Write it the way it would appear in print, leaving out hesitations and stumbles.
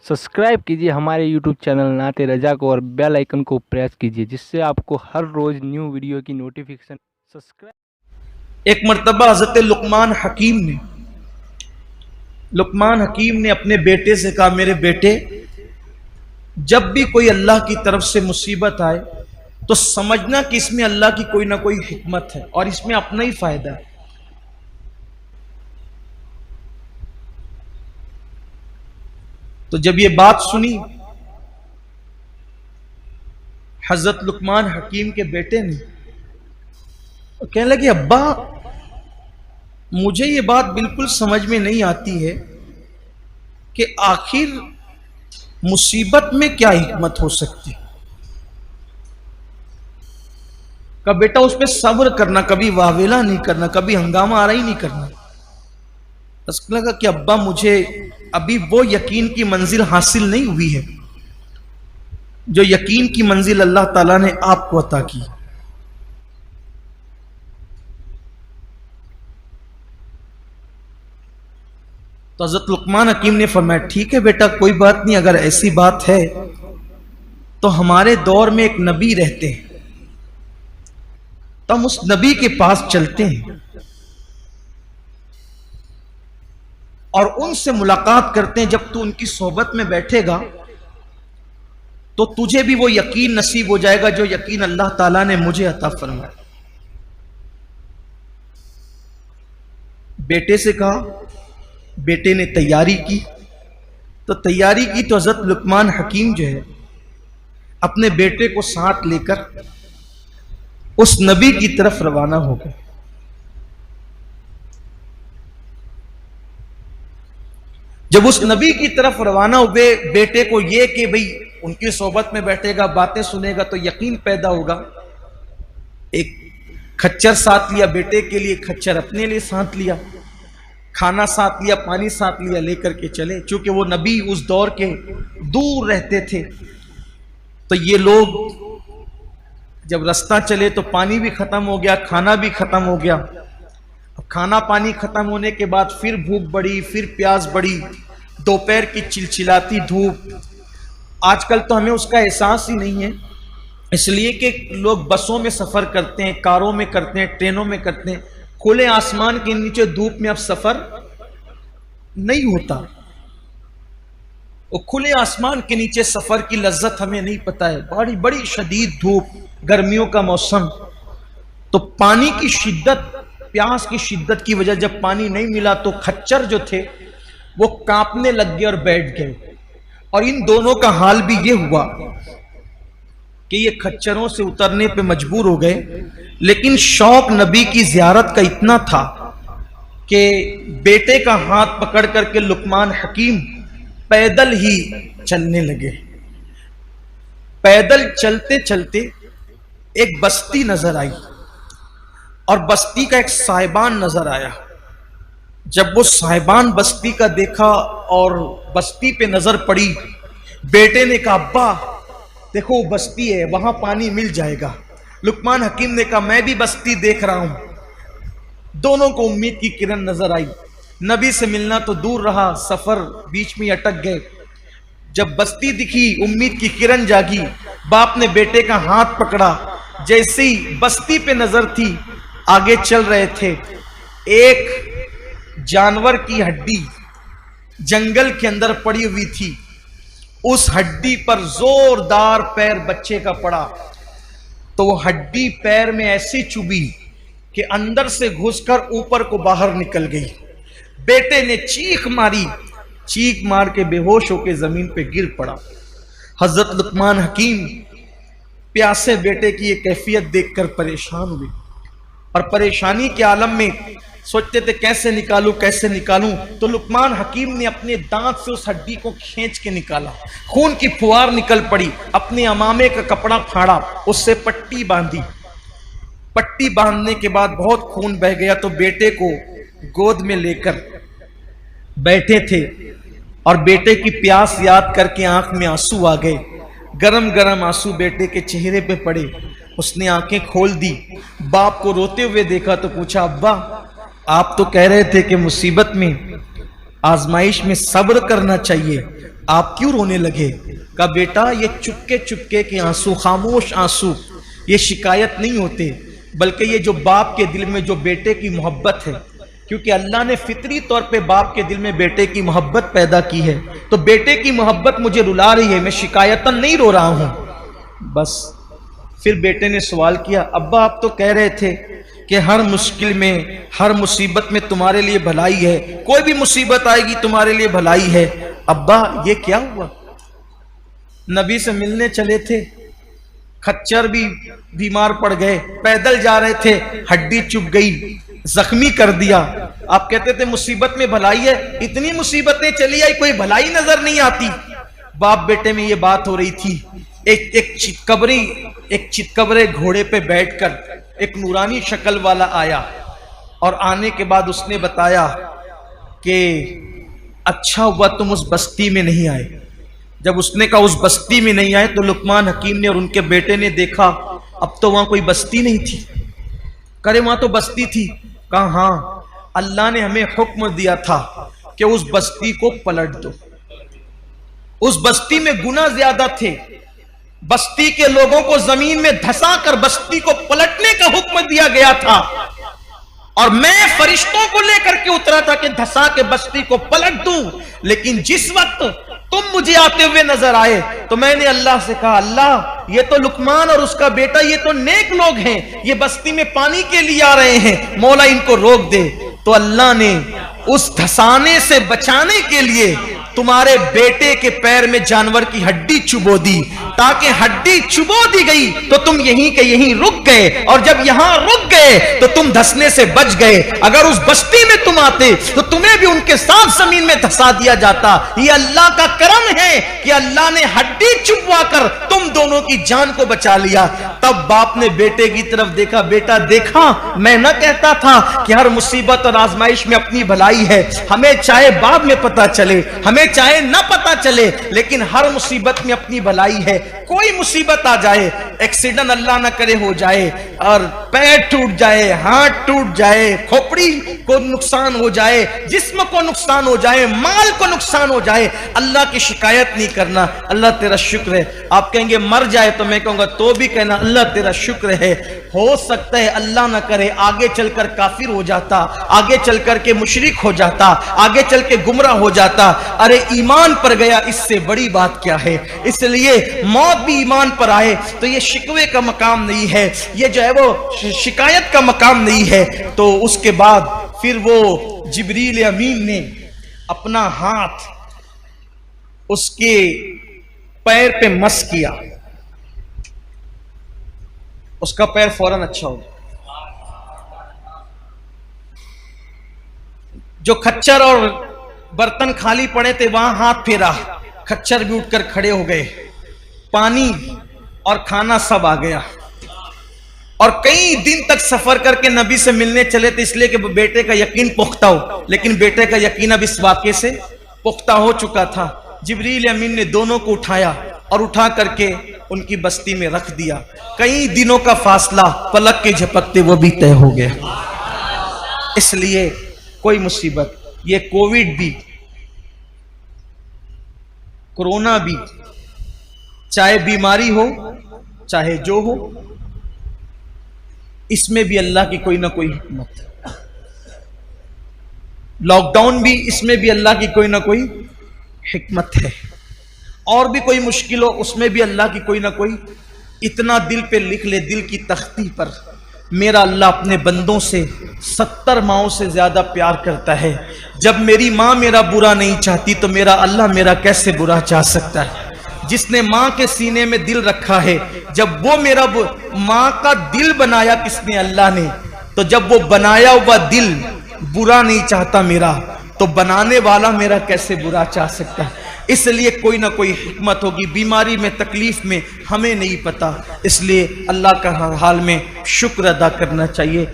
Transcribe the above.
Subscribe कीजिए हमारे YouTube channel नाते रजा को और बेल आइकन को प्रेस कीजिए जिससे आपको हर रोज न्यू वीडियो की नोटिफिकेशन सब्सक्राइब। एक मर्तबा हजरत लुकमान हकीम ने अपने बेटे से कहा, मेरे बेटे, जब भी कोई अल्लाह की तरफ से मुसीबत आए तो समझना कि इसमें अल्लाह की कोई ना कोई हिकमत है और इसमें अपना ही फायदा है। तो जब ये बात सुनी हजरत लुकमान हकीम के बेटे ने, तो कहने लगे, अब्बा, मुझे ये बात बिल्कुल समझ में नहीं आती है कि आखिर मुसीबत में क्या हिकमत हो सकती। का बेटा, उस पर सब्र करना, कभी वावेला नहीं करना, कभी हंगामा आरा ही नहीं करना। उसको लगा कि अब्बा, मुझे अभी वो यकीन की मंजिल हासिल नहीं हुई है जो यकीन की मंजिल अल्लाह ताला ने आपको अता की। तो हज़रत लुकमान हकीम ने फरमाया, ठीक है बेटा, कोई बात नहीं, अगर ऐसी बात है तो हमारे दौर में एक नबी रहते हैं, तो हम उस नबी के पास चलते हैं और उनसे मुलाकात करते हैं। जब तू उनकी सोहबत में बैठेगा तो तुझे भी वो यकीन नसीब हो जाएगा जो यकीन अल्लाह ताला ने मुझे अता फरमाया। बेटे से कहा, बेटे ने तैयारी की। तो हजरत लुकमान हकीम जो है अपने बेटे को साथ लेकर उस नबी की तरफ रवाना हो गए। जब उस नबी की तरफ रवाना हुए, बेटे को ये कि भाई उनकी सोहबत में बैठेगा, बातें सुनेगा तो यकीन पैदा होगा। एक खच्चर साथ लिया बेटे के लिए, खच्चर अपने लिए साथ लिया, खाना साथ लिया, पानी साथ लिया, लेकर के चले। चूंकि वो नबी उस दौर के दूर रहते थे तो ये लोग जब रास्ता चले तो पानी भी खत्म हो गया, खाना भी खत्म हो गया। अब खाना पानी खत्म होने के बाद फिर भूख बढ़ी, फिर प्यास बढ़ी, दोपहर की चिलचिलाती धूप। आजकल तो हमें उसका एहसास ही नहीं है, इसलिए कि लोग बसों में सफर करते हैं, कारों में करते हैं, ट्रेनों में करते हैं। खुले आसमान के नीचे धूप में अब सफर नहीं होता। वो खुले आसमान के नीचे सफर की लज्जत हमें नहीं पता है। बड़ी बड़ी शदीद धूप, गर्मियों का मौसम, तो पानी की शिद्दत, प्यास की शिद्दत की वजह जब पानी नहीं मिला तो खच्चर जो थे वो कांपने लग गए और बैठ गए। और इन दोनों का हाल भी ये हुआ कि ये खच्चरों से उतरने पे मजबूर हो गए, लेकिन शौक नबी की जियारत का इतना था कि बेटे का हाथ पकड़ करके लुकमान हकीम पैदल ही चलने लगे। पैदल चलते चलते एक बस्ती नजर आई और बस्ती का एक साहिबान नजर आया। जब वो साहिबान बस्ती का देखा और बस्ती पे नजर पड़ी, बेटे ने कहा, अब्बा देखो वो बस्ती है, वहां पानी मिल जाएगा। लुकमान हकीम ने कहा, मैं भी बस्ती देख रहा हूं। दोनों को उम्मीद की किरण नजर आई। नबी से मिलना तो दूर रहा, सफर बीच में अटक गए। जब बस्ती दिखी, उम्मीद की किरण जागी। बाप ने बेटे का हाथ पकड़ा। जैसे ही बस्ती पे नजर थी, आगे चल रहे थे, एक जानवर की हड्डी जंगल के अंदर पड़ी हुई थी। उस हड्डी पर जोरदार पैर बच्चे का पड़ा तो वो हड्डी पैर में ऐसी चुभी कि अंदर से घुसकर ऊपर को बाहर निकल गई। बेटे ने चीख मारी, चीख मार के बेहोश होकर जमीन पे गिर पड़ा। हजरत लुकमान हकीम प्यासे बेटे की ये कैफियत देखकर परेशान हुए और परेशानी के आलम में सोचते थे कैसे निकालूं, कैसे निकालूं। तो लुकमान हकीम ने अपने दांत से उस हड्डी को खींच के निकाला। खून की फुहार निकल पड़ी। अपने अमामे का कपड़ा फाड़ा, उससे पट्टी बांधी। पट्टी बांधने के बाद बहुत खून बह गया तो बेटे को गोद में लेकर बैठे थे और बेटे की प्यास याद करके आंख में आंसू आ गए। गरम गरम आंसू बेटे के चेहरे पे पड़े। उसने आंखें खोल दी, बाप को रोते हुए देखा तो पूछा, अब्बा आप तो कह रहे थे कि मुसीबत में, आजमाइश में सब्र करना चाहिए, आप क्यों रोने लगे? कहा बेटा ये चुपके चुपके के आंसू, खामोश आंसू, ये शिकायत नहीं होते, बल्कि ये जो बाप के दिल में जो बेटे की मोहब्बत है, क्योंकि अल्लाह ने फितरी तौर पे बाप के दिल में बेटे की मोहब्बत पैदा की है, तो बेटे की मोहब्बत मुझे रुला रही है, मैं शिकायतन नहीं रो रहा हूं। बस फिर बेटे ने सवाल किया, अब्बा आप तो कह रहे थे कि हर मुश्किल में, हर मुसीबत में तुम्हारे लिए भलाई है, कोई भी मुसीबत आएगी तुम्हारे लिए भलाई है, अब्बा ये क्या हुआ? नबी से मिलने चले थे, खच्चर भी बीमार पड़ गए, पैदल जा रहे थे, हड्डी चुभ गई, जख्मी कर दिया। आप कहते थे मुसीबत में भलाई है, इतनी मुसीबतें चली आई कोई भलाई नजर नहीं आती। बाप बेटे में ये बात हो रही थी। एक चितकबरे घोड़े पे बैठकर एक नूरानी शक्ल वाला आया, और आने के बाद उसने बताया कि अच्छा हुआ तुम उस बस्ती में नहीं आए। जब उसने कहा उस बस्ती में नहीं आए, तो लुकमान हकीम ने और उनके बेटे ने देखा अब तो वहां कोई बस्ती नहीं थी। करे वहां तो बस्ती थी। कहा हाँ, अल्लाह ने हमें हुक्म दिया था कि उस बस्ती को पलट दो। उस बस्ती में गुनाह ज्यादा थे, बस्ती के लोगों को जमीन में धंसा कर बस्ती को पलटने का हुक्म दिया गया था, और मैं फरिश्तों को लेकर के उतरा था कि धंसा के बस्ती को पलट दूं। लेकिन जिस वक्त तुम मुझे आते हुए नजर आए तो मैंने अल्लाह से कहा, अल्लाह ये तो लुकमान और उसका बेटा ये तो नेक लोग हैं, ये बस्ती में पानी के लिए आ रहे हैं, मौला इनको रोक दे। तो अल्लाह ने उस धंसाने से बचाने के लिए तुम्हारे बेटे के पैर में जानवर की हड्डी चुबो दी, ताकि हड्डी चुबो दी गई तो तुम यहीं के यहीं रुक गए, और जब यहां रुक गए तो तुम धंसने से बच गए। अगर उस बस्ती में तुम आते तो तुम्हें भी उनके साथ जमीन में धंसा दिया जाता। ये अल्लाह का करम है कि अल्लाह ने हड्डी चुबवा कर तुम दोनों की जान को बचा लिया। तब बाप ने बेटे की तरफ देखा, बेटा देखा मैं न कहता था कि हर मुसीबत और आजमाइश में अपनी भलाई है, हमें चाहे बाद में पता चले, हमें चाहे ना पता चले, लेकिन हर मुसीबत में अपनी भलाई है। कोई मुसीबत आ जाए, एक्सीडेंट अल्लाह ना करे हो जाए, और पैर टूट जाए, हाथ टूट जाए, खोपड़ी को नुकसान हो जाए, जिस्म को नुकसान हो जाए, माल को नुकसान हो जाए, अल्लाह की शिकायत नहीं करना, अल्लाह तेरा शुक्र है। आप कहेंगे मर जाए तो मैं कहूंगा तो भी कहना अल्लाह तेरा शुक्र है। हो सकता है अल्लाह ना करे आगे चलकर काफिर हो जाता, आगे चलकर के मुशरिक हो जाता, आगे चल के गुमराह हो जाता। अरे ईमान पर गया, इससे बड़ी बात क्या है। इसलिए मौत भी ईमान पर आए तो ये शिकवे का मकाम नहीं है, ये जो है वो शिकायत का मकाम नहीं है। तो उसके बाद फिर वो जिब्रील अमीन ने अपना हाथ उसके पैर पे मस किया, उसका पैर फौरन अच्छा हो गया। जो खच्चर और बर्तन खाली पड़े थे वहां हाथ फेरा, खच्चर भी उठकर खड़े हो गए, पानी और खाना सब आ गया। और कई दिन तक सफर करके नबी से मिलने चले थे, इसलिए कि बेटे का यकीन पुख्ता हो, लेकिन बेटे का यकीन अब इस वाक़े से पुख्ता हो चुका था। जिब्रील अमीन ने दोनों को उठाया और उठा करके उनकी बस्ती में रख दिया। कई दिनों का फासला पलक के झपकते वो भी तय हो गया। इसलिए कोई मुसीबत, ये कोविड भी, कोरोना भी, चाहे बीमारी हो चाहे जो हो, इसमें भी अल्लाह की कोई ना कोई हिकमत है। लॉकडाउन भी, इसमें भी अल्लाह की कोई ना कोई हिकमत है। और भी कोई मुश्किल हो, उसमें भी अल्लाह की कोई ना कोई। इतना दिल पे लिख ले, दिल की तख्ती पर, मेरा अल्लाह अपने बंदों से 70 माओं से ज्यादा प्यार करता है। जब मेरी माँ मेरा बुरा नहीं चाहती तो मेरा अल्लाह मेरा कैसे बुरा चाह सकता है। जिसने माँ के सीने में दिल रखा है, जब वो मेरा माँ का दिल बनाया किसने? अल्लाह ने। तो जब वो बनाया हुआ दिल बुरा नहीं चाहता मेरा, तो बनाने वाला मेरा कैसे बुरा चाह सकता है। इसलिए कोई ना कोई हिकमत होगी। बीमारी में, तकलीफ में हमें नहीं पता, इसलिए अल्लाह का हर हाल में शुक्र अदा करना चाहिए।